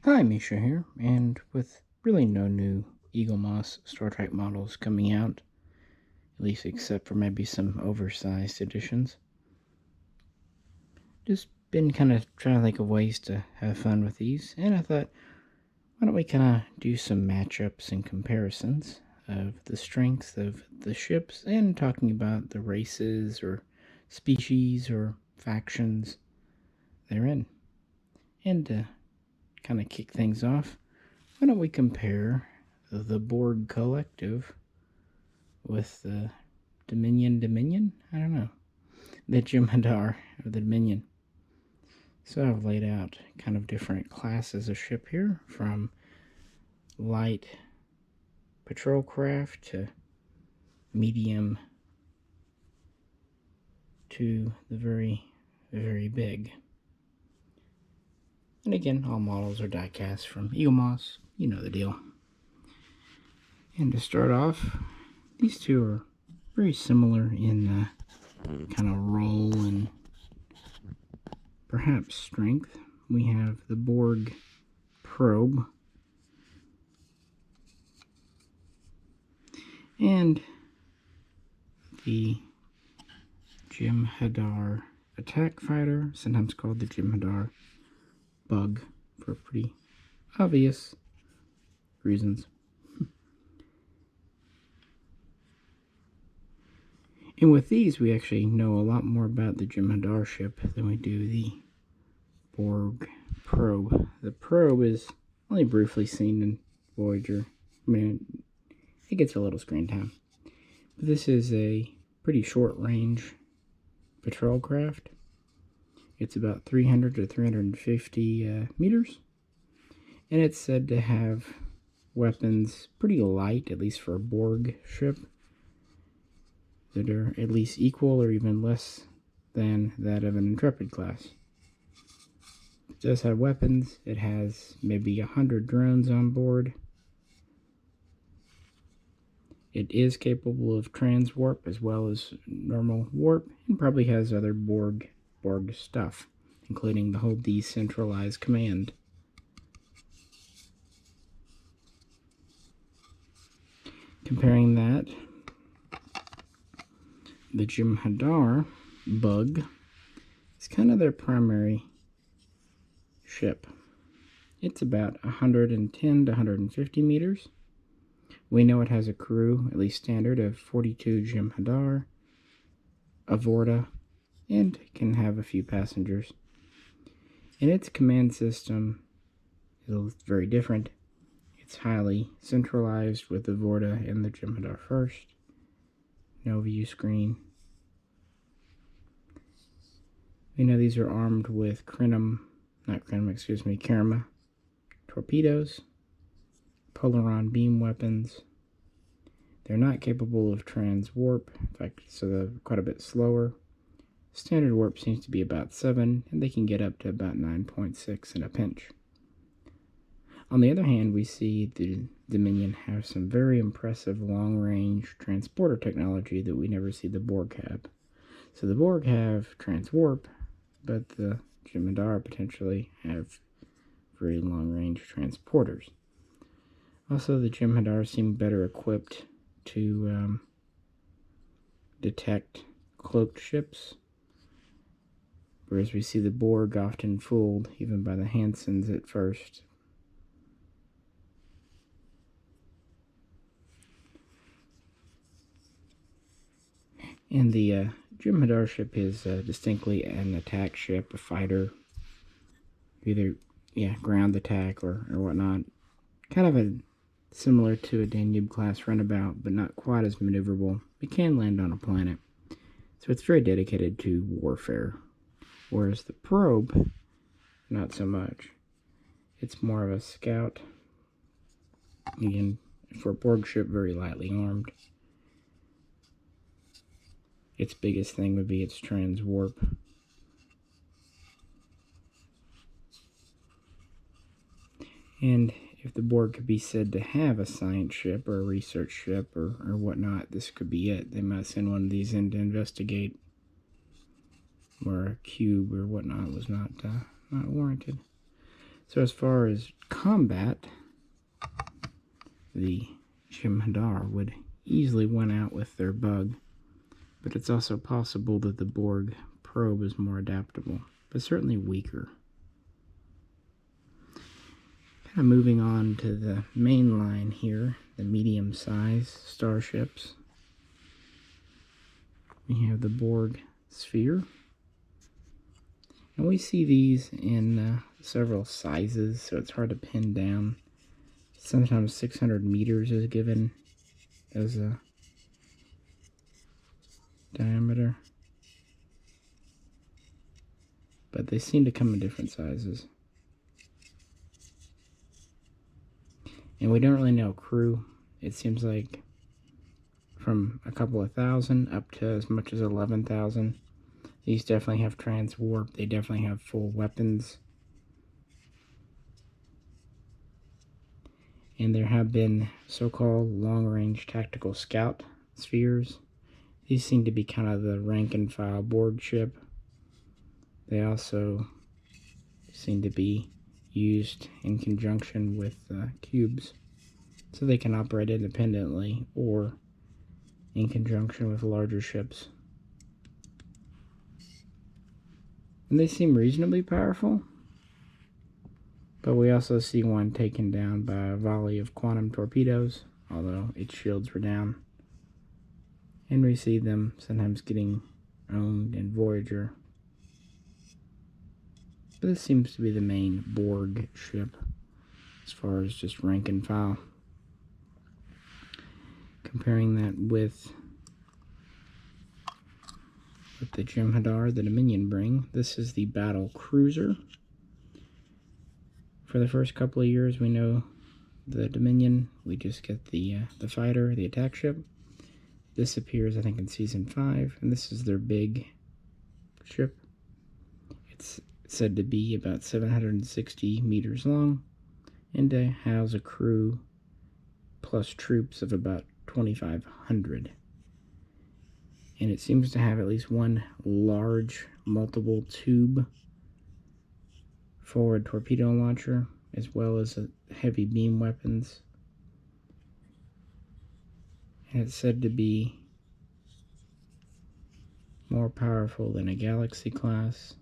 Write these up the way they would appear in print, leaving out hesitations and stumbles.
Hi, Misha here, and with really no new Eaglemoss Star Trek models coming out, at least except for maybe some oversized editions, just been kind of trying to think of ways to have fun with these, and I thought, why don't we kind of do some matchups and comparisons of the strengths of the ships and talking about the races or species or factions they're in. And to kind of kick things off, why don't we compare the Borg Collective with the Dominion? I don't know. The Jem'Hadar of the Dominion. So I've laid out kind of different classes of ship here, from light patrol craft to medium to the very, very big. And again, all models are diecast from Eaglemoss. You know the deal. And to start off, these two are very similar in kind of role and perhaps strength. We have the Borg Probe and the Jem'Hadar Attack Fighter, sometimes called the Jem'Hadar Bug for pretty obvious reasons. And with these, we actually know a lot more about the Jem'Hadar ship than we do the Borg Probe. The Probe is only briefly seen in Voyager. I mean, it gets a little screen time. But this is a pretty short-range patrol craft. It's about 300 to 350 meters. And it's said to have weapons pretty light, at least for a Borg ship, that are at least equal or even less than that of an Intrepid class. It does have weapons. It has maybe 100 drones on board. It is capable of transwarp as well as normal warp, and probably has other Borg stuff, including the whole decentralized command. Comparing that, the Jem'Hadar Bug is kind of their primary ship. It's about 110 to 150 meters. We know it has a crew, at least standard, of 42 Jem'Hadar, a Vorta, and can have a few passengers. And its command system is very different. It's highly centralized with the Vorta and the Jem'Hadar first. No view screen. We know these are armed with Karma torpedoes, Polaron beam weapons. They're not capable of transwarp, in fact, so they're quite a bit slower. Standard warp seems to be about 7, and they can get up to about 9.6 in a pinch. On the other hand, we see the Dominion have some very impressive long-range transporter technology that we never see the Borg have. So the Borg have transwarp, but the Jem'Hadar potentially have very long-range transporters. Also, the Jem'Hadar seem better equipped to detect cloaked ships, whereas we see the Borg often fooled, even by the Hansons at first. And the Jem'Hadar ship is distinctly an attack ship, a fighter, either ground attack or whatnot. Kind of similar to a Danube class runabout, but not quite as maneuverable. It can land on a planet, so it's very dedicated to warfare. Whereas the Probe, not so much. It's more of a scout. Again, for a Borg ship, very lightly armed. Its biggest thing would be its transwarp. And if the Borg could be said to have a science ship or a research ship or whatnot, this could be it. They might send one of these in to investigate where a cube or whatnot was not warranted. So as far as combat, the Jem'Hadar would easily win out with their bug, but it's also possible that the Borg Probe is more adaptable, but certainly weaker. Kind of moving on to the main line here, the medium-sized starships. We have the Borg Sphere. And we see these in several sizes, so it's hard to pin down. Sometimes 600 meters is given as a diameter. But they seem to come in different sizes. And we don't really know crew. It seems like from a couple of thousand up to as much as 11,000. These definitely have transwarp. They definitely have full weapons. And there have been so-called long-range tactical scout spheres. These seem to be kind of the rank-and-file Borg ship. They also seem to be used in conjunction with cubes, so they can operate independently or in conjunction with larger ships. And they seem reasonably powerful, but we also see one taken down by a volley of quantum torpedoes, although its shields were down. And we see them sometimes getting owned in Voyager. But this seems to be the main Borg ship as far as just rank and file. Comparing that with the Jem'Hadar the Dominion bring, this is the Battlecruiser. For the first couple of years, we know the Dominion, we just get the fighter, the attack ship. This appears, I think, in Season 5, and this is their big ship. It's said to be about 760 meters long, and to house a crew plus troops of about 2,500. And it seems to have at least one large multiple tube forward torpedo launcher, as well as heavy beam weapons. And it's said to be more powerful than a Galaxy class.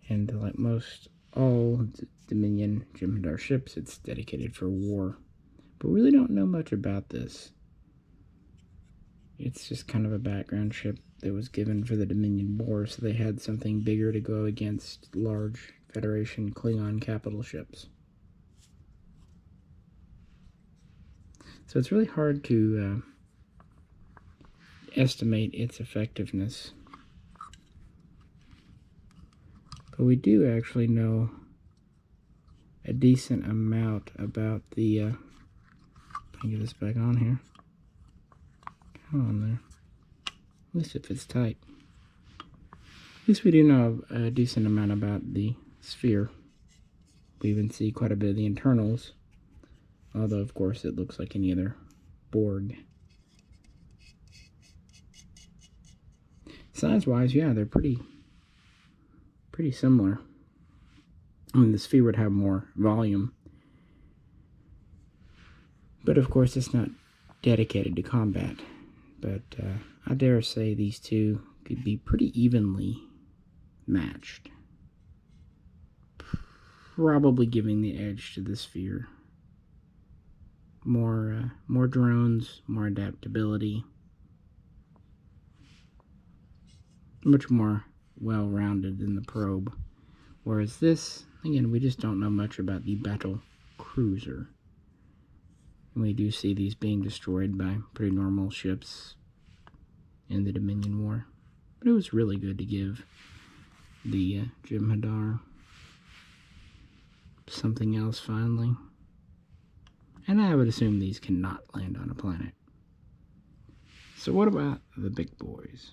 And like most all Dominion Jem'Hadar ships, it's dedicated for war. But we really don't know much about this. It's just kind of a background ship that was given for the Dominion War, so they had something bigger to go against large Federation Klingon capital ships. So it's really hard to estimate its effectiveness. But we do actually know a decent amount about the, let me get this back on here. Come on there. At least if it's tight. At least we do know a decent amount about the sphere. We even see quite a bit of the internals. Although, of course, it looks like any other Borg. Size-wise, yeah, they're pretty similar. I mean, the sphere would have more volume. But, of course, it's not dedicated to combat. But I dare say these two could be pretty evenly matched. Probably giving the edge to the sphere. More drones, more adaptability. Much more well-rounded than the probe. Whereas this, again, we just don't know much about the Battlecruiser. We do see these being destroyed by pretty normal ships in the Dominion War. But it was really good to give the Jem'Hadar something else finally. And I would assume these cannot land on a planet. So what about the big boys?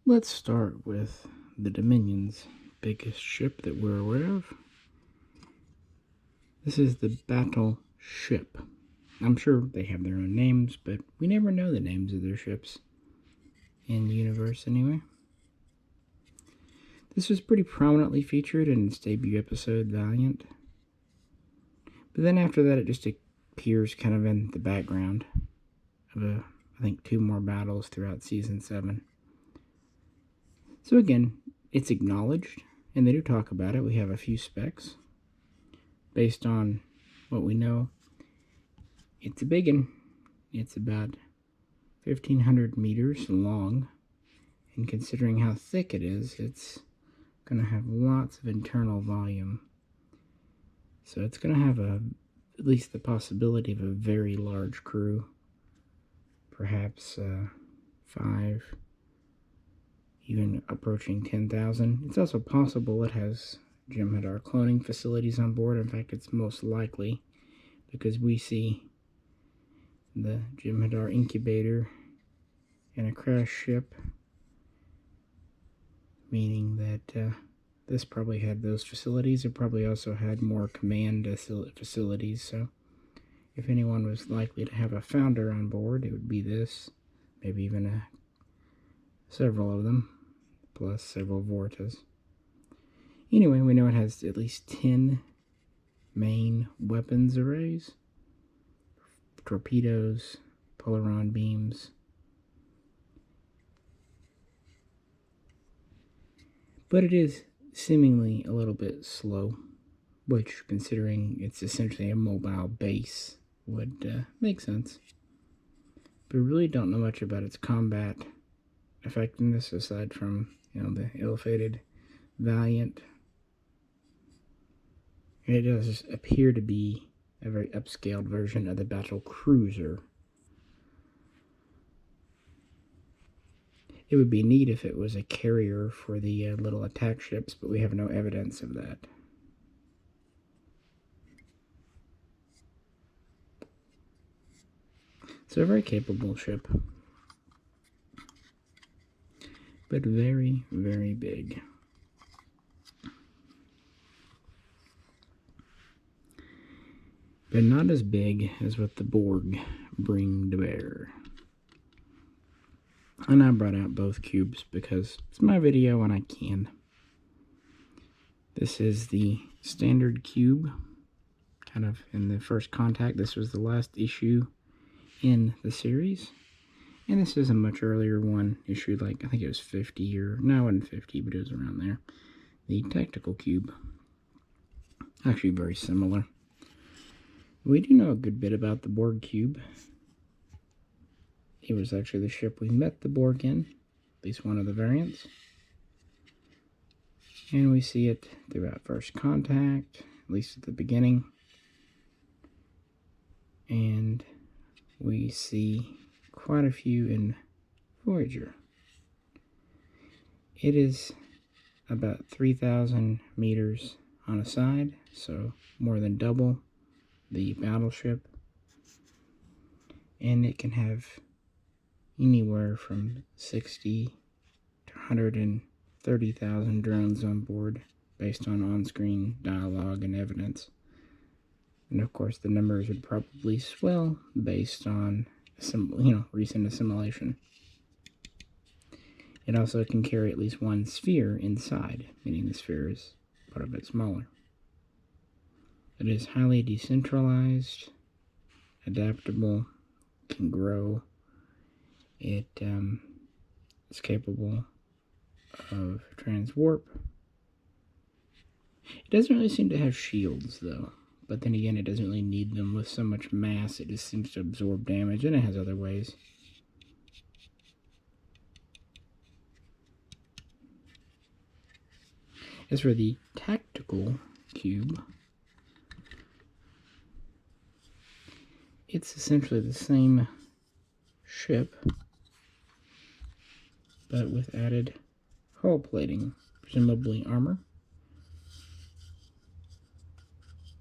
Let's start with the Dominion's biggest ship that we're aware of. This is the Battleship. I'm sure they have their own names, but we never know the names of their ships. in the universe anyway. This was pretty prominently featured in its debut episode, Valiant. But then after that, it just appears kind of in the background of I think 2 more battles throughout Season 7. So again, it's acknowledged, and they do talk about it. We have a few specs. Based on what we know, it's a big one. It's about 1,500 meters long, and considering how thick it is, it's going to have lots of internal volume. So it's going to have at least the possibility of a very large crew. Perhaps 5, even approaching 10,000. It's also possible it has Jem'Hadar cloning facilities on board. In fact, it's most likely, because we see the Jem'Hadar incubator in a crash ship, meaning that this probably had those facilities. It probably also had more command facilities, so if anyone was likely to have a founder on board, it would be this, maybe even several of them, plus several Vortas. Anyway, we know it has at least 10 main weapons arrays, torpedoes, polaron beams. But it is seemingly a little bit slow, which, considering it's essentially a mobile base, would make sense. But we really don't know much about its combat effectiveness aside from, the ill-fated Valiant. And it does appear to be a very upscaled version of the Battlecruiser. It would be neat if it was a carrier for the little attack ships, but we have no evidence of that. So a very capable ship, but very, very big. But not as big as what the Borg bring to bear. And I brought out both cubes because it's my video and I can. This is the standard cube, kind of in the first contact. This was the last issue in the series. And this is a much earlier one, issued like, I think it was 50 or, no, it wasn't 50, but it was around there. The tactical cube. Actually very similar. We do know a good bit about the Borg cube. It was actually the ship we met the Borg in, at least one of the variants. And we see it throughout First Contact, at least at the beginning. And we see quite a few in Voyager. It is about 3,000 meters on a side, so more than double the battleship. And it can have anywhere from 60 to 130,000 drones on board based on screen dialogue and evidence. And of course the numbers would probably swell based on recent assimilation. It also can carry at least one sphere inside, meaning the sphere is quite a bit smaller. It is highly decentralized, adaptable, can grow. It is capable of transwarp. It doesn't really seem to have shields, though. But then again, it doesn't really need them with so much mass. It just seems to absorb damage, and it has other ways. As for the tactical cube, it's essentially the same ship, but with added hull plating, presumably armor.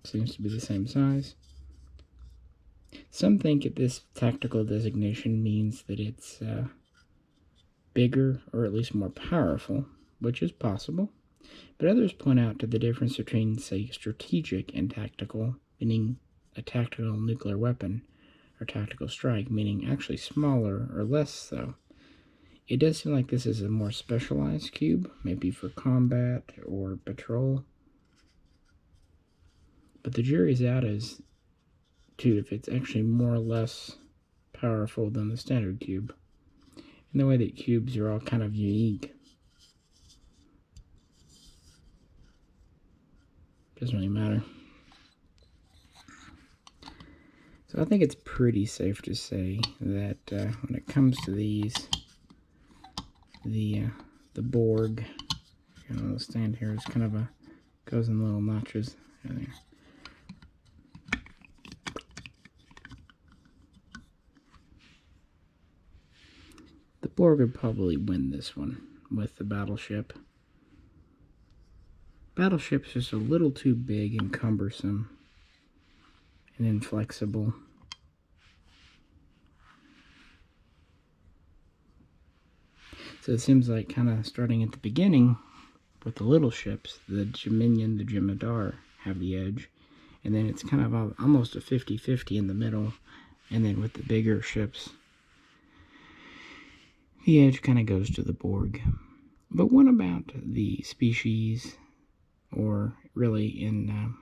Seems to be the same size. Some think that this tactical designation means that it's bigger or at least more powerful, which is possible. But others point out to the difference between, say, strategic and tactical, meaning a tactical nuclear weapon, or tactical strike, meaning actually smaller or less so. It does seem like this is a more specialized cube, maybe for combat or patrol. But the jury's out as to if it's actually more or less powerful than the standard cube. In the way that cubes are all kind of unique. Doesn't really matter. So I think it's pretty safe to say that when it comes to these, the Borg, the stand here is kind of goes in little notches there. The Borg would probably win this one with the Battleship. Battleship's just a little too big and cumbersome and inflexible. So it seems like kind of starting at the beginning with the little ships, the Dominion, the Jem'Hadar have the edge. And then it's kind of almost a 50-50 in the middle. And then with the bigger ships, the edge kind of goes to the Borg. But what about the species, or really in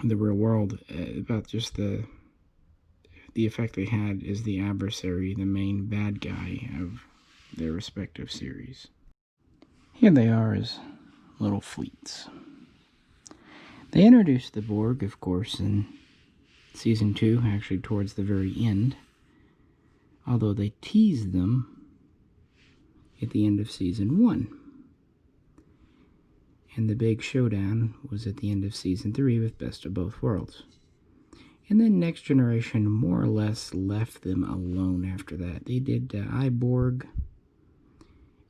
the real world, about just the effect they had as the adversary, the main bad guy of their respective series? Here they are as little fleets. They introduced the Borg, of course, in Season 2, actually towards the very end, although they teased them at the end of Season 1. And the big showdown was at the end of Season 3 with Best of Both Worlds. And then Next Generation more or less left them alone after that. They did iBorg,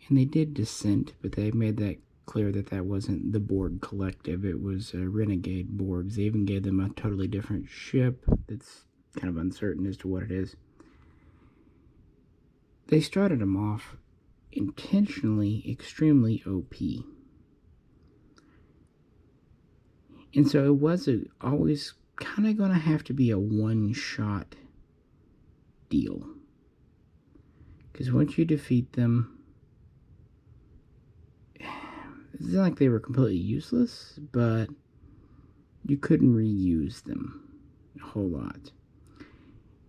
and they did Descent, but they made that clear that that wasn't the Borg Collective. It was Renegade Borgs. They even gave them a totally different ship that's kind of uncertain as to what it is. They started them off intentionally extremely OP. And so it was always kind of going to have to be a one-shot deal. Because once you defeat them, it's not like they were completely useless, but you couldn't reuse them a whole lot.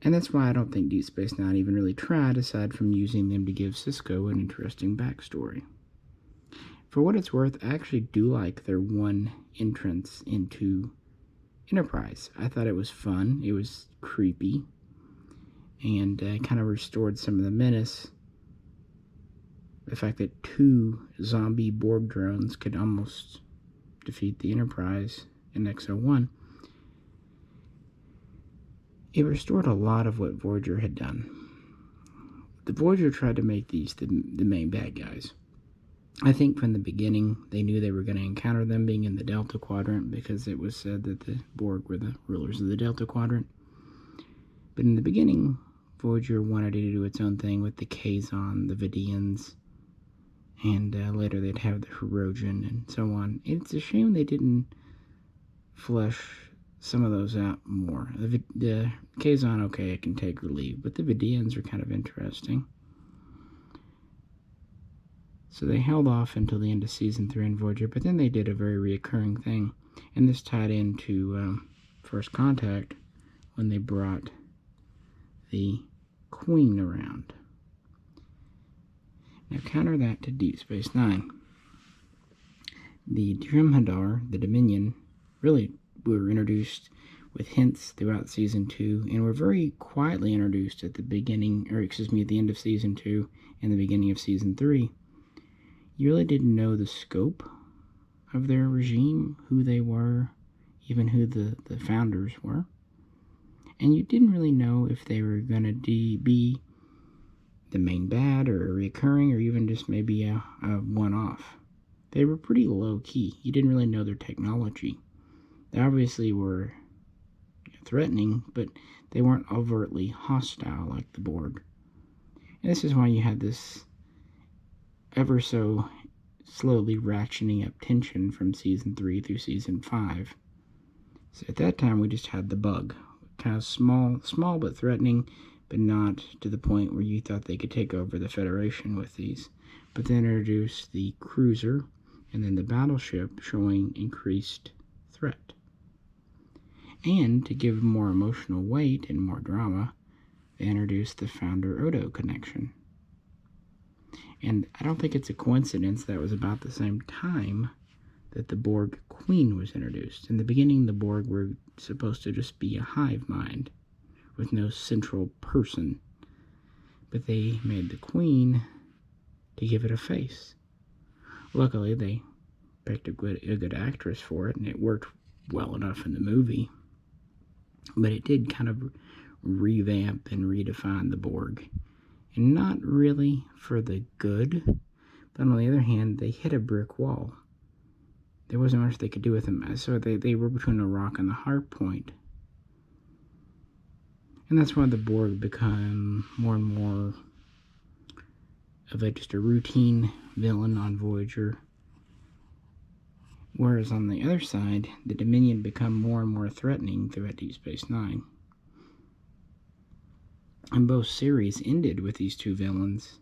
And that's why I don't think Deep Space Nine even really tried, aside from using them to give Sisko an interesting backstory. For what it's worth, I actually do like their one entrance into Enterprise. I thought it was fun, it was creepy, and kind of restored some of the menace. The fact that 2 zombie Borg drones could almost defeat the Enterprise in X-01. It restored a lot of what Voyager had done. The Voyager tried to make these the main bad guys. I think from the beginning they knew they were going to encounter them being in the Delta Quadrant, because it was said that the Borg were the rulers of the Delta Quadrant. But in the beginning, Voyager wanted to do its own thing with the Kazon, the Vidians, and later they'd have the Hirogen and so on. It's a shame they didn't flesh some of those out more. The Kazon, okay, I can take or leave, but the Vidians are kind of interesting. So they held off until the end of Season 3 in Voyager, but then they did a very reoccurring thing, and this tied into First Contact when they brought the Queen around. Now counter that to Deep Space Nine. The Jem'Hadar, the Dominion, really were introduced with hints throughout Season 2, and were very quietly introduced at the beginning, or excuse me, at the end of Season 2 and the beginning of Season 3. You really didn't know the scope of their regime, who they were, even who the founders were. And you didn't really know if they were going to be the main bad, or recurring, or even just maybe a one-off. They were pretty low-key. You didn't really know their technology. They obviously were threatening, but they weren't overtly hostile like the Borg. And this is why you had this ever so slowly ratcheting up tension from Season 3 through Season 5. So at that time we just had the bug. Kind of small but threatening, but not to the point where you thought they could take over the Federation with these. But they introduced the cruiser and then the battleship, showing increased threat. And to give more emotional weight and more drama, they introduced the Founder-Odo connection. And I don't think it's a coincidence that was about the same time that the Borg Queen was introduced. In the beginning, the Borg were supposed to just be a hive mind with no central person. But they made the Queen to give it a face. Luckily, they picked a good actress for it, and it worked well enough in the movie. But it did kind of revamp and redefine the Borg. And not really for the good, but on the other hand, they hit a brick wall. There wasn't much they could do with them, so they were between a rock and a hard point. And that's why the Borg become more and more of just a routine villain on Voyager. Whereas on the other side, the Dominion become more and more threatening throughout Deep Space Nine. And both series ended with these two villains.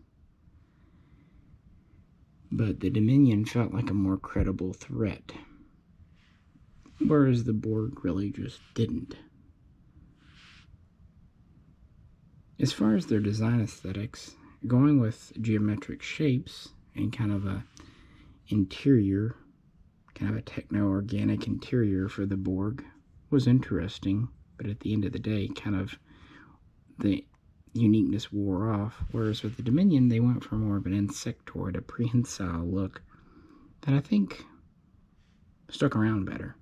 But the Dominion felt like a more credible threat. Whereas the Borg really just didn't. As far as their design aesthetics, going with geometric shapes and kind of a interior, kind of a techno-organic interior for the Borg was interesting, but at the end of the day, kind of the uniqueness wore off, whereas with the Dominion, they went for more of an insectoid, a prehensile look that I think stuck around better.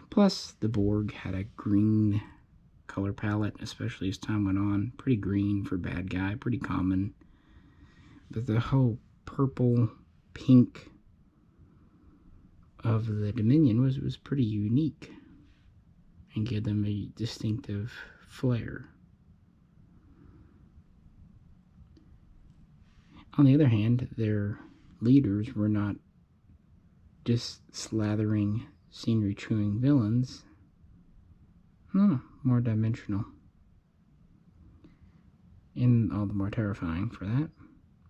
Plus, the Borg had a green color palette, especially as time went on. Pretty green for bad guy, pretty common. But the whole purple, pink of the Dominion was pretty unique and gave them a distinctive flair. On the other hand, their leaders were not just slathering, scenery-chewing villains. No, more dimensional. And all the more terrifying for that.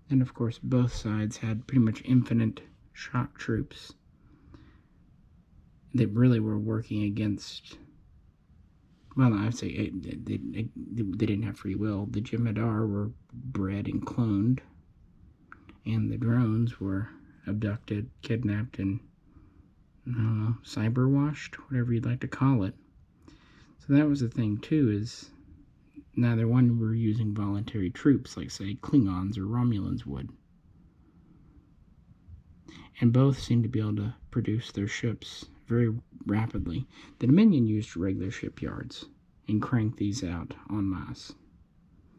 And of course, both sides had pretty much infinite shock troops that really were working against, well, I'd say they didn't have free will. The Jem'Hadar were bred and cloned, and the drones were abducted, kidnapped, and, I don't know, cyber-washed, whatever you'd like to call it. So that was the thing, too, is neither one were using voluntary troops like, say, Klingons or Romulans would. And both seemed to be able to produce their ships very rapidly. The Dominion used regular shipyards and cranked these out en masse.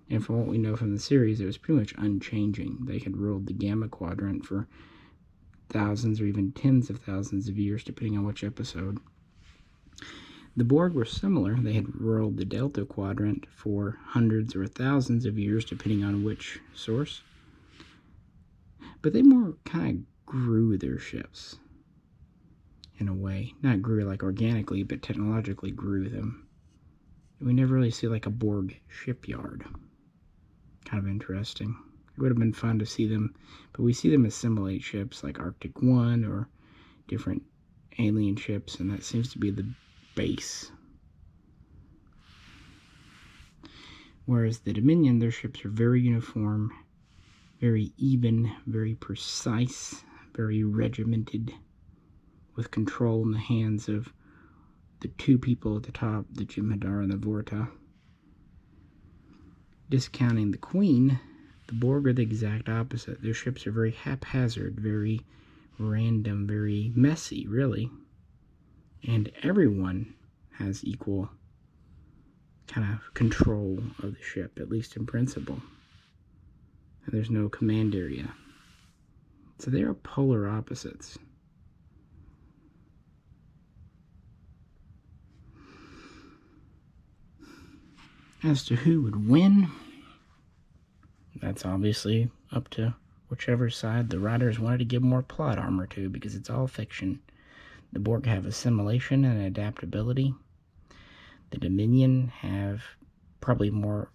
And from what we know from the series, it was pretty much unchanging. They had ruled the Gamma Quadrant for thousands or even tens of thousands of years, depending on which episode. The Borg were similar. They had ruled the Delta Quadrant for hundreds or thousands of years, depending on which source. But they more kind of grew their ships, in a way. Not grew like organically, but technologically grew them. We never really see like a Borg shipyard. Kind of interesting. It would have been fun to see them, but we see them assimilate ships like Arctic 1 or different alien ships, and that seems to be the base. Whereas the Dominion, their ships are very uniform, very even, very precise, very regimented, with control in the hands of the two people at the top, the Jem'Hadar and the Vorta. Discounting the Queen, the Borg are the exact opposite. Their ships are very haphazard, very random, very messy, really. And everyone has equal kind of control of the ship, at least in principle. And there's no command area. So they are polar opposites. As to who would win, that's obviously up to whichever side the writers wanted to give more plot armor to, because it's all fiction. The Borg have assimilation and adaptability. The Dominion have probably more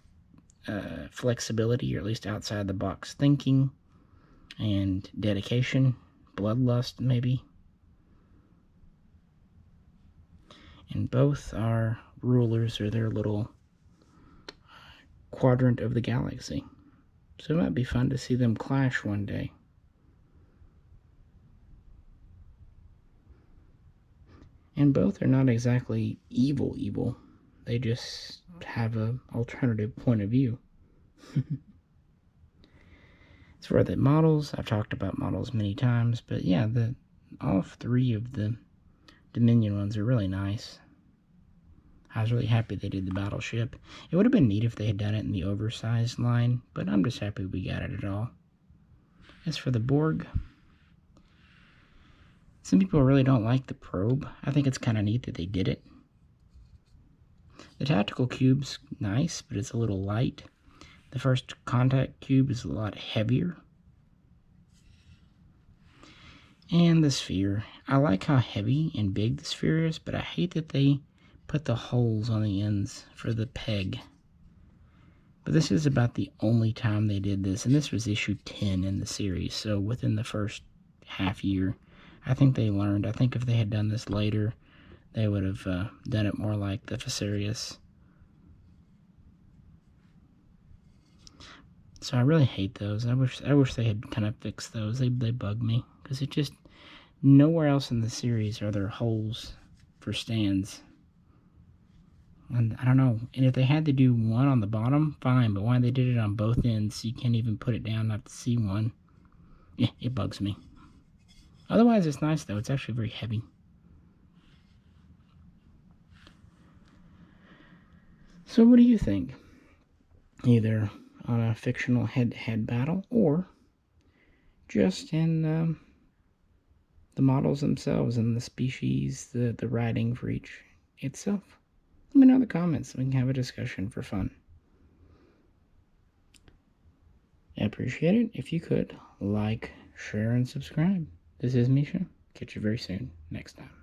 flexibility, or at least outside the box thinking and dedication, bloodlust maybe. And both are rulers or their little quadrant of the galaxy. So it might be fun to see them clash one day. And both are not exactly evil. They just have an alternative point of view. As for the models, I've talked about models many times, but yeah, all three of the Dominion ones are really nice. I was really happy they did the battleship. It would have been neat if they had done it in the oversized line, but I'm just happy we got it at all. As for the Borg, some people really don't like the probe. I think it's kind of neat that they did it. The tactical cube's nice, but it's a little light. The first contact cube is a lot heavier. And the sphere. I like how heavy and big the sphere is, but I hate that they put the holes on the ends for the peg. But this is about the only time they did this, and this was issue 10 in the series, so within the first half year, I think they learned. I think if they had done this later, they would have done it more like the Facerius. So I really hate those. I wish they had kind of fixed those. They bug me, because it just, nowhere else in the series are there holes for stands. And I don't know. And if they had to do one on the bottom, fine. But why they did it on both ends, so you can't even put it down not to see one. Yeah, it bugs me. Otherwise, it's nice, though. It's actually very heavy. So what do you think? Either on a fictional head-to-head battle, or just in the models themselves and the species, the writing for each itself? Let me know in the comments so we can have a discussion for fun. I appreciate it if you could like, share, and subscribe. This is Misha. Catch you very soon next time.